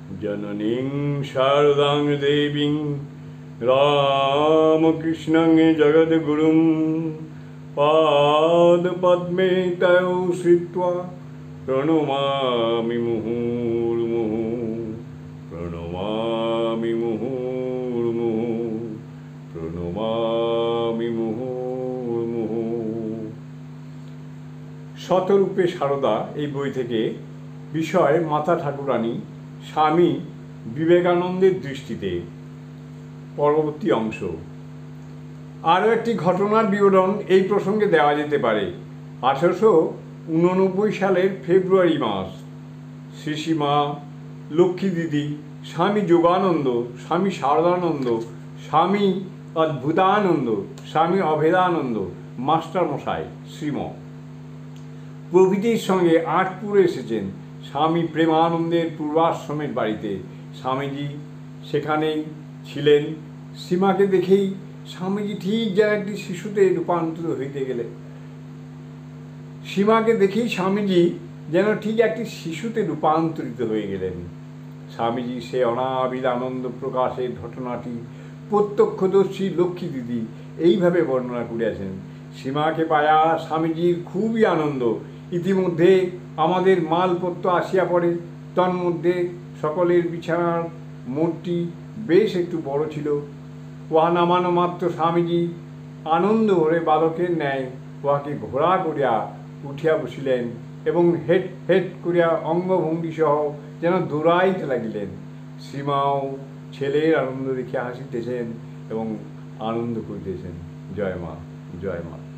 जननीं शारदां देवीं रामकृष्णं जगद्गुरुं पादपद्मे तयो श्रित्वा प्रणमामि मुहुर्मुहुः प्रणमामि मुहुर्मुहुः प्रणमामि मुहुर्मुहुः। শতরূপে সারদা এই বই থেকে বিষয় মাতা ঠাকুরানী স্বামী বিবেকানন্দের দৃষ্টিতে। পরবর্তী অংশ। আরও একটি ঘটনার বিবরণ এই প্রসঙ্গে দেওয়া যেতে পারে। 1889 সালের ফেব্রুয়ারি মাস, শ্রীসীমা, লক্ষ্মী দিদি, স্বামী যোগানন্দ, স্বামী শারদানন্দ, স্বামী অদ্ভুতানন্দ, স্বামী অভেদানন্দ, মাস্টারমশাই শ্রীম প্রভৃতির সঙ্গে আটপুরে এসেছেন স্বামী প্রেমানন্দের পূর্বাশ্রমের বাড়িতে। স্বামীজি সেখানেই ছিলেন। সীমাকে দেখেই স্বামীজি ঠিক যেন একটি শিশুতে রূপান্তরিত হইতে গেলেন। সীমাকে দেখেই স্বামীজি যেন ঠিক একটি শিশুতে রূপান্তরিত হয়ে গেলেন। স্বামীজি সে অনাবিল আনন্দ প্রকাশের ঘটনাটি প্রত্যক্ষদর্শী লক্ষ্মী দিদি এইভাবে বর্ণনা করিয়াছেন। সীমাকে পায়া স্বামীজির খুবই আনন্দ। ইতিমধ্যে আমাদের মালপত্র আসিয়া পড়ে। তন্মধ্যে সকলের বিছানার মোড়টি বেশ একটু বড় ছিল। উহা নামানো মাত্র স্বামীজি আনন্দ ভরে বালকের ন্যায় উহাকে ঘোড়া করিয়া উঠিয়া বসিলেন এবং হেট হেট করিয়া অঙ্গভঙ্গি সহ যেন দৌড়াইতে লাগিলেন। সীমাও ছেলের আনন্দ দেখিয়া হাসিতেছেন এবং আনন্দ করিতেছেন। জয় মা, জয় মা।